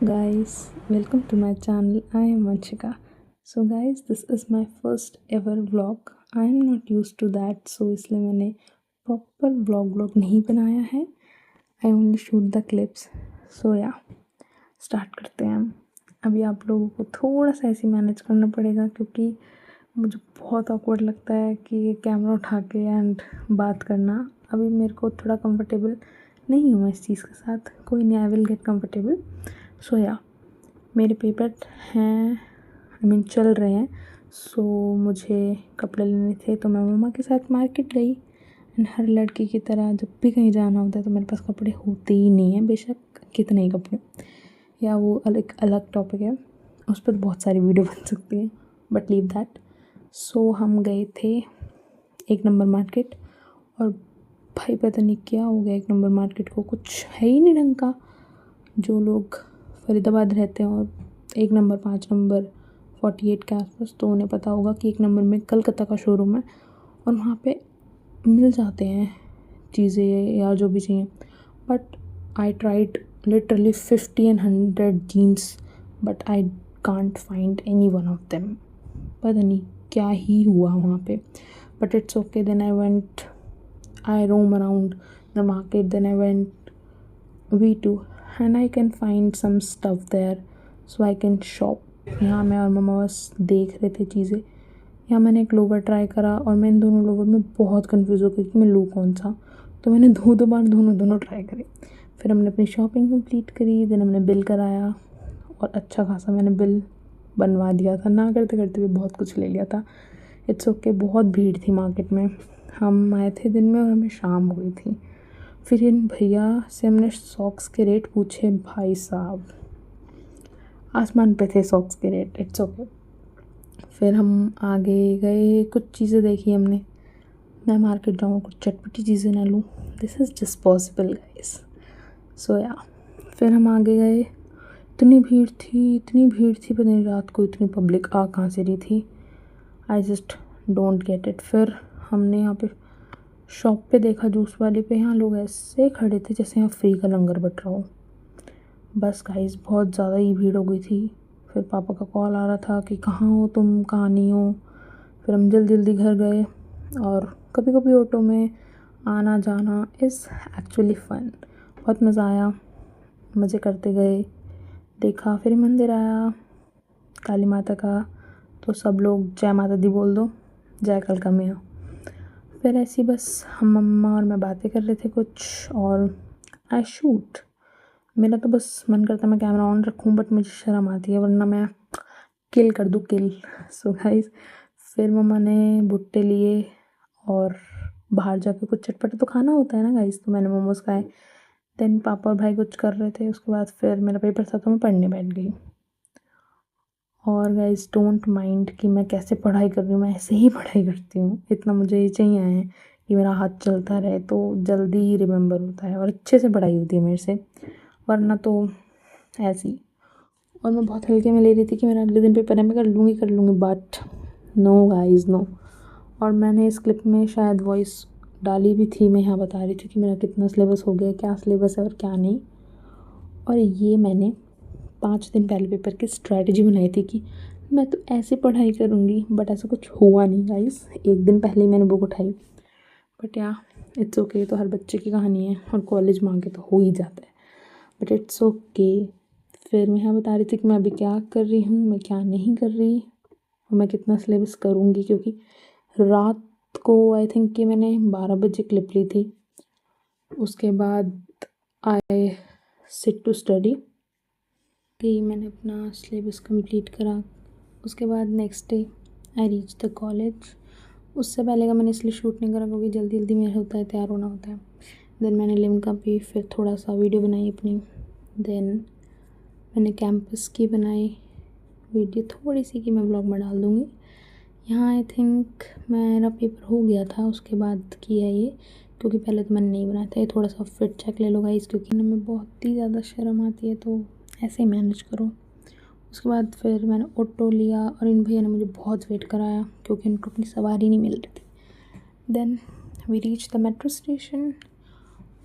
Guys, welcome to my channel. I am Vanshika. So guys, this is my first ever vlog. I am not used to that, so इसलिए मैंने proper vlog नहीं बनाया है. I only shoot the clips. So yeah, start करते हैं हम. अभी आप लोगों को थोड़ा सा ऐसे मैनेज करना पड़ेगा क्योंकि मुझे बहुत awkward लगता है कि कैमरा उठा के एंड बात करना. अभी मेरे को थोड़ा कंफर्टेबल नहीं हूँ इस चीज़ के साथ. कोई नहीं, आई विल गेट कंफर्टेबल. सो या मेरे पेपर हैं चल रहे हैं. सो मुझे कपड़े लेने थे तो मैं मम्मा के साथ मार्केट गई. एंड हर लड़की की तरह जब भी कहीं जाना होता है तो मेरे पास कपड़े होते ही नहीं हैं, बेशक कितने ही कपड़े. या वो अलग टॉपिक है, उस पर बहुत सारी वीडियो बन सकती है, बट लीव दैट. सो हम गए थे 1 नंबर मार्केट. और भाई पता नहीं क्या हो गया 1 नंबर मार्केट को, कुछ है ही नहीं ढंग का. जो लोग फरीदाबाद रहते हैं और 1 नंबर 5 नंबर 48 के आसपास, तो उन्हें पता होगा कि 1 नंबर में कलकत्ता का शोरूम है और वहाँ पे मिल जाते हैं चीज़ें या जो भी चाहिए. But I tried literally 50 and 100 jeans, but I can't find any one of them. पता नहीं क्या ही हुआ वहाँ पे. But it's okay. Then I roam around the market. Then I went V2 and I can find some stuff there so I can shop. यहाँ मैं और मम्मा बस देख रहे थे चीज़ें. यहाँ मैंने एक लोवर ट्राई करा और मैं इन दोनों लोवर में बहुत कंफ्यूज हो गई कि मैं लूँ कौन सा. तो मैंने दो बार दोनों ट्राई करे. फिर हमने अपनी शॉपिंग कंप्लीट करी. देन हमने बिल कराया और अच्छा खासा मैंने बिल बनवा दिया था. ना करते करते भी बहुत कुछ ले लिया था. It's okay. बहुत भीड़ थी मार्केट में. हम आए थे दिन में और हमें शाम हो गई थी. फिर इन भैया से हमने सॉक्स के रेट पूछे. भाई साहब आसमान पे थे सॉक्स के रेट. It's okay. फिर हम आगे गए, कुछ चीज़ें देखी हमने. मैं मार्केट जाऊँ कुछ चटपटी चीज़ें ना लूँ, this is just possible guys. So या फिर हम आगे गए. इतनी भीड़ थी पता नहीं रात को इतनी पब्लिक आ कहाँ से रही थी. I just don't get it. फिर हमने यहाँ पे शॉप पे देखा जूस वाले पे. यहाँ लोग ऐसे खड़े थे जैसे यहाँ फ्री का लंगर बट रहा हो. बस गाइस बहुत ज़्यादा ही भीड़ हो गई थी. फिर पापा का कॉल आ रहा था कि कहाँ हो तुम, कहाँ नहीं हो. फिर हम जल्दी घर गए. और कभी कभी ऑटो में आना जाना इज़ एक्चुअली फ़न. बहुत मज़ा आया, मज़े करते गए. देखा फिर मंदिर आया काली माता का, तो सब लोग जय माता दी बोल दो, जय कालका मैया. फिर ऐसी बस हम मम्मा और मैं बातें कर रहे थे कुछ और आई शूट. मेरा तो बस मन करता है मैं कैमरा ऑन रखूं, बट मुझे शर्म आती है वरना मैं किल कर दूँ किल. सो गाइस फिर मम्मा ने भुट्टे लिए और बाहर जाके कुछ चटपटा तो खाना होता है ना गाइस, तो मैंने मोमोज़ खाए. देन पापा और भाई कुछ कर रहे थे. उसके बाद फिर मेरा पेपर था तो मैं पढ़ने बैठ गई. और गाइस डोंट माइंड कि मैं कैसे पढ़ाई कर रही हूँ, मैं ऐसे ही पढ़ाई करती हूँ. इतना मुझे ये चाहिए है कि मेरा हाथ चलता रहे तो जल्दी ही रिमेंबर होता है और अच्छे से पढ़ाई होती है मेरे से, वरना तो ऐसी. और मैं बहुत हल्के में ले रही थी कि मेरा अगले दिन पेपर है, मैं कर लूँगी. But no guys no. और मैंने इस क्लिप में शायद वॉइस डाली भी थी. मैं यहाँ बता रही थी कि मेरा कितना सिलेबस हो गया, क्या सिलेबस है और क्या नहीं. और ये मैंने 5 दिन पहले पेपर की स्ट्रैटेजी बनाई थी कि मैं तो ऐसे पढ़ाई करूँगी, बट ऐसा कुछ हुआ नहीं गाइस. 1 दिन पहले ही मैंने बुक उठाई. बट या इट्स ओके. तो हर बच्चे की कहानी है और कॉलेज मांगे तो हो ही जाता है, बट इट्स ओके. फिर मैं यहाँ बता रही थी कि मैं अभी क्या कर रही हूँ, मैं क्या नहीं कर रही और मैं कितना सिलेबस करूँगी. क्योंकि रात को आई थिंक कि मैंने 12 बजे क्लिप ली थी. उसके बाद आई सिट टू स्टडी कि मैंने अपना सिलेबस कंप्लीट करा. उसके बाद next day I reach the college. उससे पहले का मैंने इसलिए शूट नहीं करा क्योंकि जल्दी में होता है, तैयार होना होता है. देन मैंने लिम्का पी, फिर थोड़ा सा वीडियो बनाई अपनी. देन मैंने कैंपस की बनाई वीडियो थोड़ी सी कि मैं ब्लॉग में डाल दूँगी. यहाँ आई थिंक मेरा पेपर हो गया था उसके बाद की है ये, क्योंकि पहले तो मैंने नहीं बनाया था. ये थोड़ा सा फिट चेक ले लो गाइस, क्योंकि हमें बहुत ही ज़्यादा शर्म आती है तो ऐसे ही मैनेज करो. उसके बाद फिर मैंने ऑटो लिया और इन भैया ने मुझे बहुत वेट कराया क्योंकि उनको अपनी सवारी नहीं मिल रही थी. Then we reach the metro station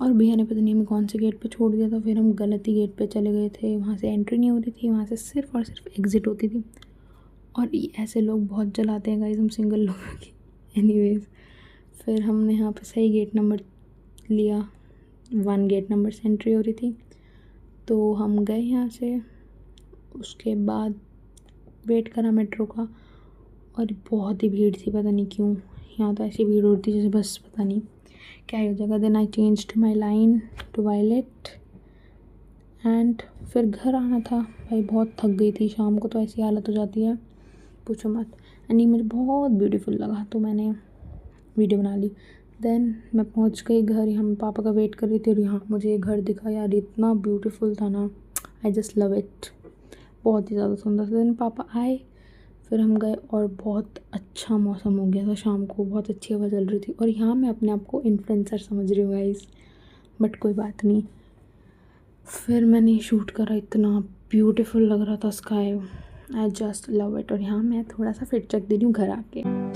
और भैया ने पता नहीं हमें कौन से गेट पे छोड़ दिया था। फिर हम गलत ही गेट पे चले गए थे, वहाँ से एंट्री नहीं हो रही थी, वहाँ से सिर्फ और सिर्फ एग्ज़िट होती थी। और ऐसे लोग बहुत जलाते हैं गाइस, हम सिंगल लोगों की। एनीवेज, फिर हमने यहाँ पे सही गेट नंबर लिया, 1 गेट नंबर से एंट्री हो रही थी। तो हम गए यहाँ से, उसके बाद वेट करा मेट्रो का, और बहुत ही भीड़ थी, पता नहीं क्यों। यहाँ तो ऐसी भीड़ होती है जैसे बस पता नहीं क्या ही हो जाएगा। Then I changed my line to violet and फिर घर आना था। भाई बहुत थक गई थी, शाम को तो ऐसी हालत हो जाती है पूछो मत। एंड ये मुझे बहुत ब्यूटीफुल लगा तो मैंने वीडियो बना ली। देन मैं पहुंच गई घर, यहाँ मैं पापा का वेट कर रही थी और यहाँ मुझे ये घर दिखा यार, इतना ब्यूटीफुल था ना, आई जस्ट लव इट, बहुत ही ज़्यादा सुंदर था। देन पापा आए, फिर हम गए और बहुत अच्छा मौसम हो गया था शाम को, बहुत अच्छी हवा चल रही थी। और यहाँ मैं अपने आप को इन्फ्लुएंसर समझ रही हूँ गाइस, बट कोई बात नहीं। फिर मैंने शूट करा, इतना ब्यूटीफुल लग रहा था sky, I just love it. और यहाँ मैं थोड़ा सा फिट चेक दे रही हूँ घर आके।